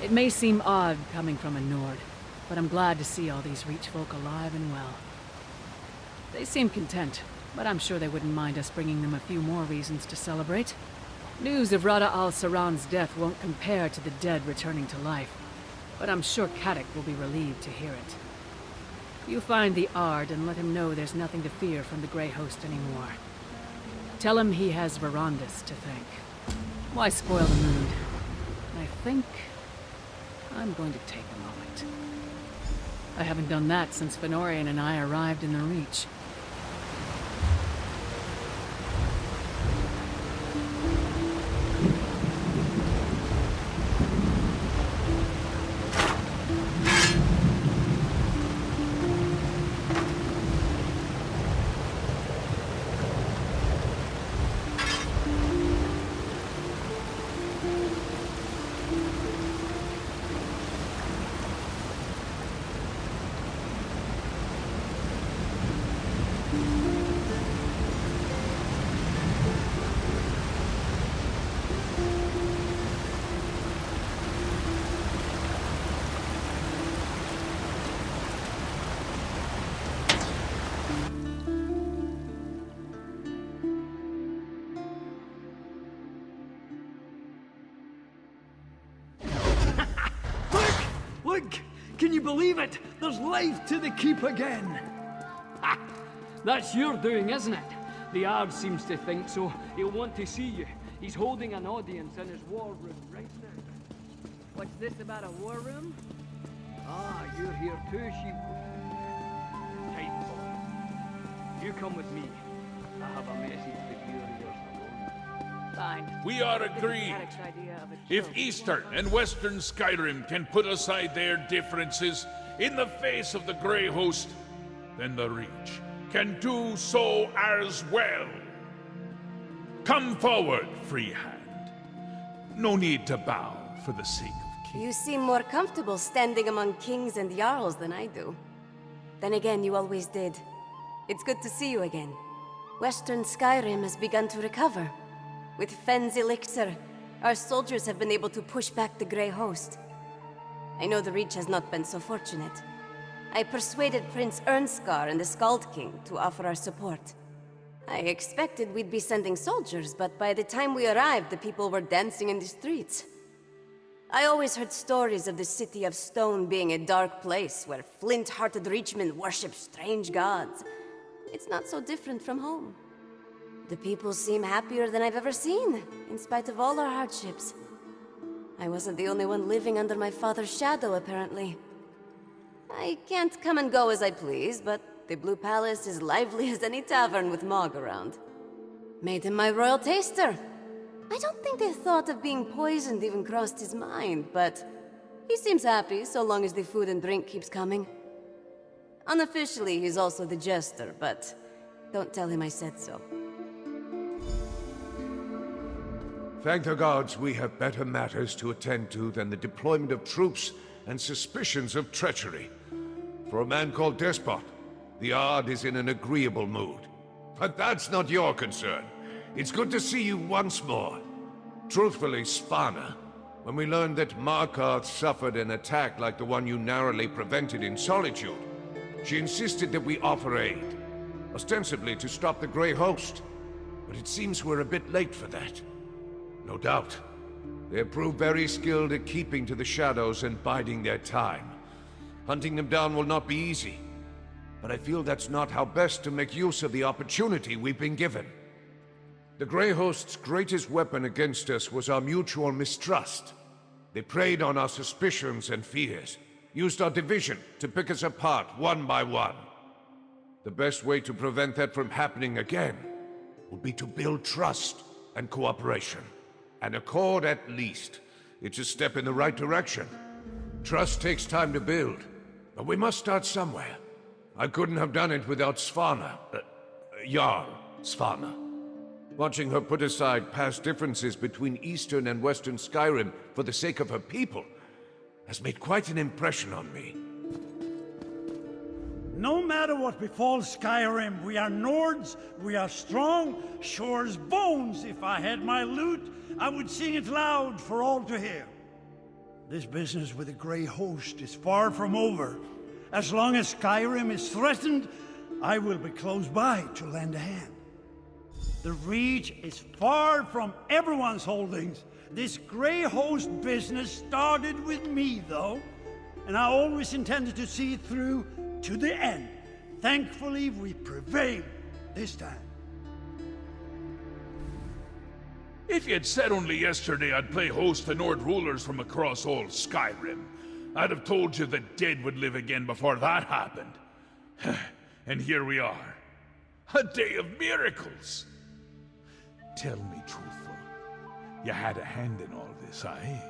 It may seem odd coming from a Nord, but I'm glad to see all these Reach folk alive and well. They seem content, but I'm sure they wouldn't mind us bringing them a few more reasons to celebrate. News of Rada al-Saran's death won't compare to the dead returning to life, but I'm sure Kadik will be relieved to hear it. You find the Ard and let him know there's nothing to fear from the Grey Host anymore. Tell him he has Verandis to thank. Why spoil the mood? I think I'm going to take a moment. I haven't done that since Fenorian and I arrived in the Reach. Look! Can you believe it? There's life to the keep again! Ha! That's your doing, isn't it? The Ard seems to think so. He'll want to see you. He's holding an audience in his war room right now. What's this about a war room? Ah, you're here too, she... Tight boy. You come with me. I have a message for you and yours alone. Fine. We are agreed. If Eastern and Western Skyrim can put aside their differences in the face of the Grey Host, then the Reach can do so as well. Come forward, Freehand. No need to bow for the sake of kings. You seem more comfortable standing among kings and jarls than I do. Then again, you always did. It's good to see you again. Western Skyrim has begun to recover. With Fenn's elixir, our soldiers have been able to push back the Grey Host. I know the Reach has not been so fortunate. I persuaded Prince Ernskar and the Skald King to offer our support. I expected we'd be sending soldiers, but by the time we arrived, the people were dancing in the streets. I always heard stories of the City of Stone being a dark place where flint-hearted Reachmen worship strange gods. It's not so different from home. The people seem happier than I've ever seen, in spite of all our hardships. I wasn't the only one living under my father's shadow, apparently. I can't come and go as I please, but the Blue Palace is lively as any tavern with Mog around. Made him my royal taster. I don't think the thought of being poisoned even crossed his mind, but he seems happy so long as the food and drink keeps coming. Unofficially, he's also the jester, but don't tell him I said so. Thank the gods we have better matters to attend to than the deployment of troops and suspicions of treachery. For a man called Despot, the Ard is in an agreeable mood. But that's not your concern. It's good to see you once more. Truthfully, Svanna, when we learned that Markarth suffered an attack like the one you narrowly prevented in Solitude, she insisted that we offer aid, ostensibly to stop the Grey Host. But it seems we're a bit late for that. No doubt. They have proved very skilled at keeping to the shadows and biding their time. Hunting them down will not be easy. But I feel that's not how best to make use of the opportunity we've been given. The Grey Host's greatest weapon against us was our mutual mistrust. They preyed on our suspicions and fears, used our division to pick us apart one by one. The best way to prevent that from happening again will be to build trust and cooperation. An accord at least. It's a step in the right direction. Trust takes time to build, but we must start somewhere. I couldn't have done it without Svanna. Jarl Svanna. Watching her put aside past differences between Eastern and Western Skyrim for the sake of her people has made quite an impression on me. No matter what befalls Skyrim, we are Nords, we are strong, sure as bones. If I had my lute, I would sing it loud for all to hear. This business with the Grey Host is far from over. As long as Skyrim is threatened, I will be close by to lend a hand. The Reach is far from everyone's holdings. This Grey Host business started with me, though, and I always intended to see it through to the end. Thankfully, we prevailed this time. If you'd said only yesterday I'd play host to Nord rulers from across all Skyrim, I'd have told you the dead would live again before that happened. And here we are. A day of miracles. Tell me truthful, you had a hand in all this, aye?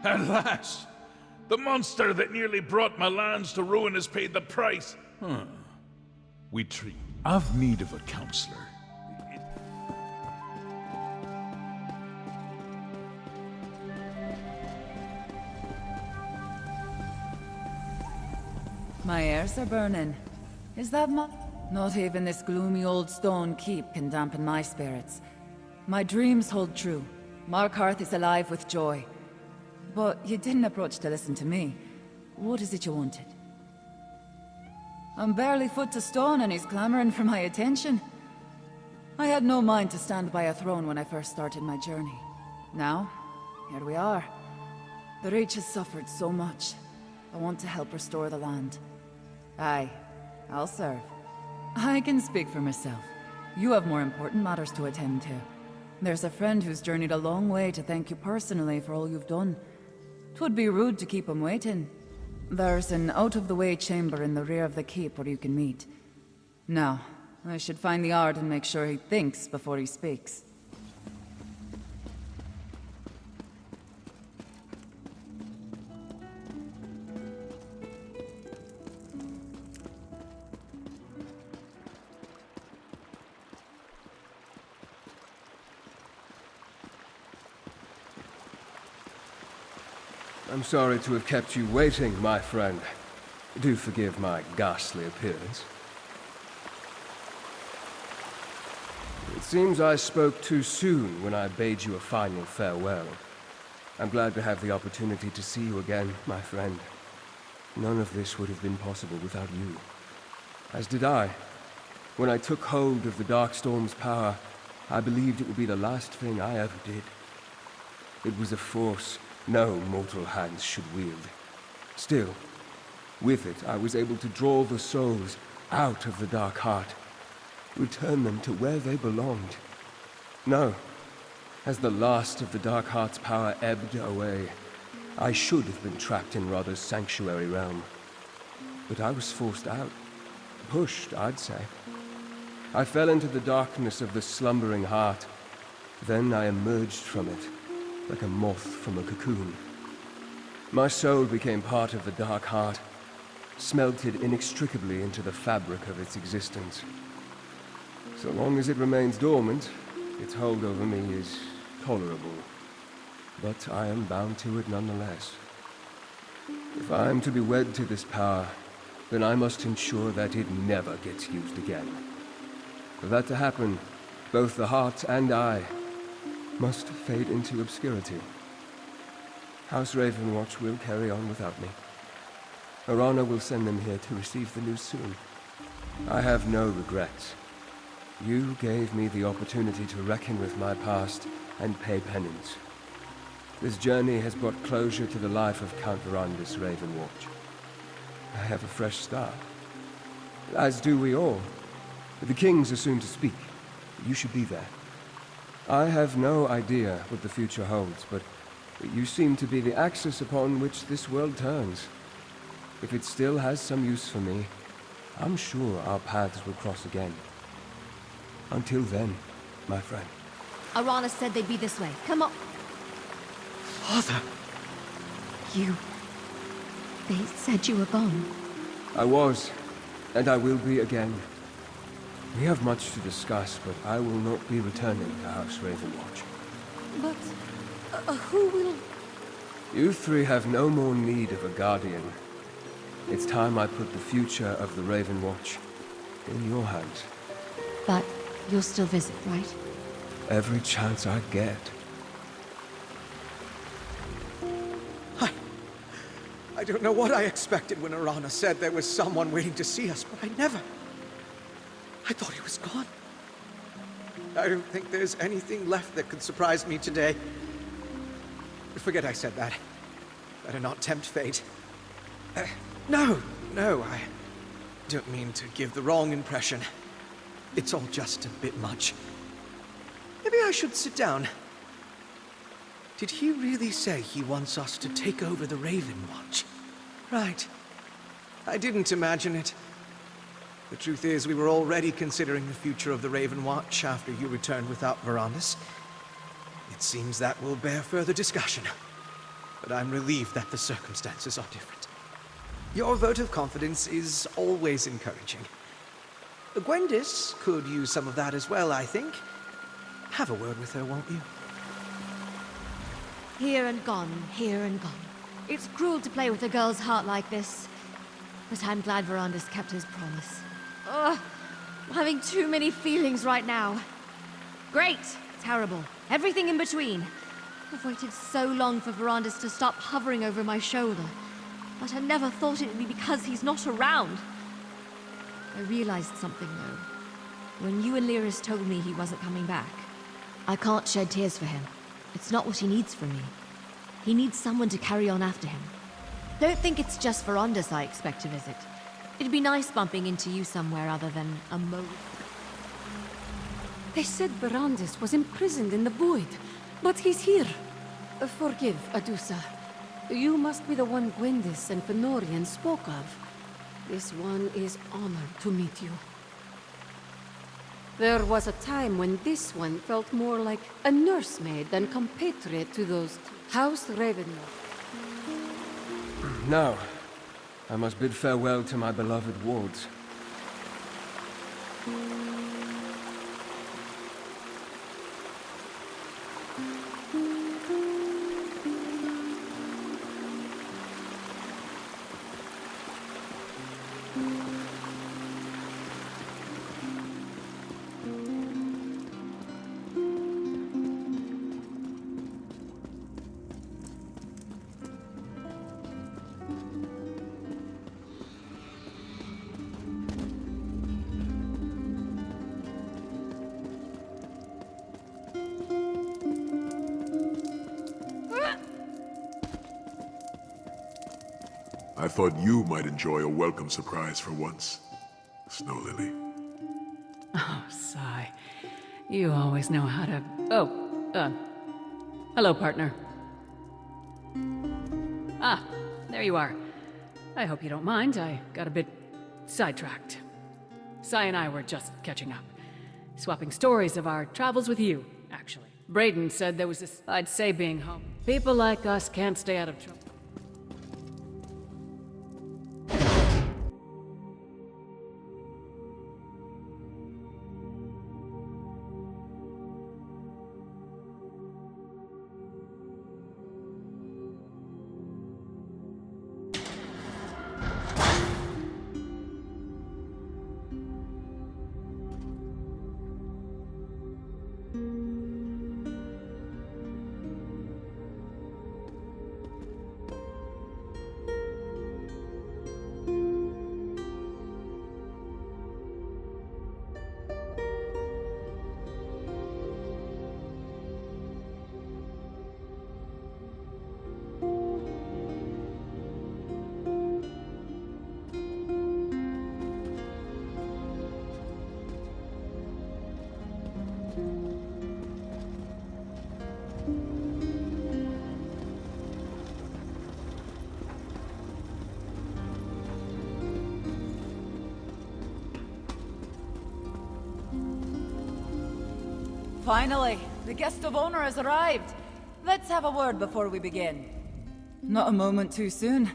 At last, the monster that nearly brought my lands to ruin has paid the price. We treat. I've need of a counselor. My ears are burning. Is that my... Not even this gloomy old stone keep can dampen my spirits. My dreams hold true. Markarth is alive with joy. But you didn't approach to listen to me. What is it you wanted? I'm barely foot to stone and he's clamoring for my attention. I had no mind to stand by a throne when I first started my journey. Now, here we are. The Reach has suffered so much. I want to help restore the land. Aye, I'll serve. I can speak for myself. You have more important matters to attend to. There's a friend who's journeyed a long way to thank you personally for all you've done. 'Twould be rude to keep him waiting. There's an out-of-the-way chamber in the rear of the keep where you can meet. Now, I should find the Ard and make sure he thinks before he speaks. I'm sorry to have kept you waiting, my friend. Do forgive my ghastly appearance. It seems I spoke too soon when I bade you a final farewell. I'm glad to have the opportunity to see you again, my friend. None of this would have been possible without you. As did I. When I took hold of the Darkstorm's power, I believed it would be the last thing I ever did. It was a force no mortal hands should wield. Still, with it, I was able to draw the souls out of the Dark Heart, return them to where they belonged. No, as the last of the Dark Heart's power ebbed away, I should have been trapped in Rodder's sanctuary realm. But I was forced out. Pushed, I'd say. I fell into the darkness of the slumbering heart. Then I emerged from it, like a moth from a cocoon. My soul became part of the Dark Heart, smelted inextricably into the fabric of its existence. So long as it remains dormant, its hold over me is tolerable. But I am bound to it nonetheless. If I am to be wed to this power, then I must ensure that it never gets used again. For that to happen, both the heart and I must fade into obscurity. House Ravenwatch will carry on without me. Arana will send them here to receive the news soon. I have no regrets. You gave me the opportunity to reckon with my past and pay penance. This journey has brought closure to the life of Count Verandis Ravenwatch. I have a fresh start. As do we all. The kings are soon to speak. You should be there. I have no idea what the future holds, but you seem to be the axis upon which this world turns. If it still has some use for me, I'm sure our paths will cross again. Until then, my friend. Arana said they'd be this way. Come on. Father! They said you were gone. I was, and I will be again. We have much to discuss, but I will not be returning to House Ravenwatch. But who will... You three have no more need of a guardian. It's time I put the future of the Ravenwatch in your hands. But you'll still visit, right? Every chance I get. I don't know what I expected when Arana said there was someone waiting to see us, but I never... I thought he was gone. I don't think there's anything left that could surprise me today. Forget I said that. Better not tempt fate. No, I don't mean to give the wrong impression. It's all just a bit much. Maybe I should sit down. Did he really say he wants us to take over the Raven Watch? Right. I didn't imagine it. The truth is, we were already considering the future of the Raven Watch after you returned without Verandis. It seems that will bear further discussion. But I'm relieved that the circumstances are different. Your vote of confidence is always encouraging. Gwendis could use some of that as well, I think. Have a word with her, won't you? Here and gone, here and gone. It's cruel to play with a girl's heart like this. But I'm glad Verandis kept his promise. Ugh, I'm having too many feelings right now. Great, terrible, everything in between. I've waited so long for Verandis to stop hovering over my shoulder. But I never thought it would be because he's not around. I realized something, though. When you and Lyris told me he wasn't coming back, I can't shed tears for him. It's not what he needs from me. He needs someone to carry on after him. Don't think it's just Verandis I expect to visit. It'd be nice bumping into you somewhere other than a They said Verandis was imprisoned in the Void, but he's here. Forgive, Adusa. You must be the one Gwendis and Fenorian spoke of. This one is honored to meet you. There was a time when this one felt more like a nursemaid than compatriot to those House Ravenloft. Now, I must bid farewell to my beloved wards. I thought you might enjoy a welcome surprise for once, Snow Lily. Oh, sigh. You always know how to... Oh, hello, partner. Ah, there you are. I hope you don't mind. I got a bit sidetracked. Sai and I were just catching up. Swapping stories of our travels with you, actually. Brayden said there was this... I'd say being home. People like us can't stay out of trouble. Finally, the guest of honor has arrived. Let's have a word before we begin. Not a moment too soon.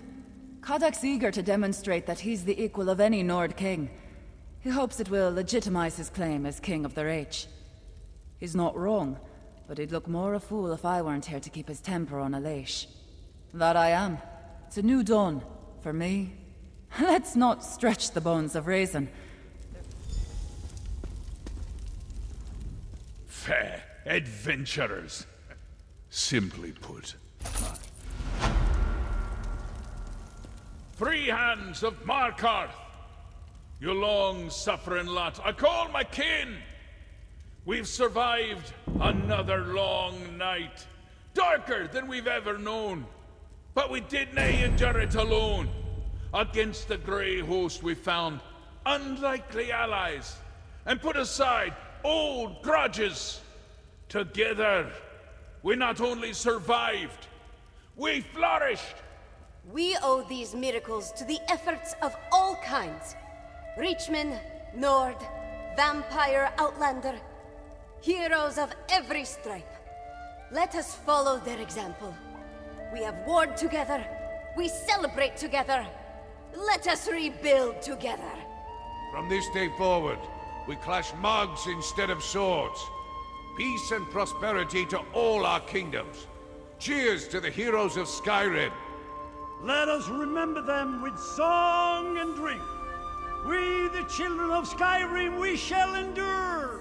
Kodak's eager to demonstrate that he's the equal of any Nord king. He hopes it will legitimize his claim as king of the Reach. He's not wrong, but he'd look more a fool if I weren't here to keep his temper on a leash. That I am. It's a new dawn. For me. Let's not stretch the bones of reason. Fair adventurers. Simply put. free hands of Markarth. You long-suffering lot, I call my kin. We've survived another long night, darker than we've ever known. But we did nae endure it alone. Against the Grey Host we found unlikely allies, and put aside old grudges. Together, we not only survived, we flourished. We owe these miracles to the efforts of all kinds. Reachman, Nord, Vampire, Outlander. Heroes of every stripe. Let us follow their example. We have warred together. We celebrate together. Let us rebuild together. From this day forward, we clash mugs instead of swords. Peace and prosperity to all our kingdoms. Cheers to the heroes of Skyrim. Let us remember them with song and drink. We, the children of Skyrim, we shall endure.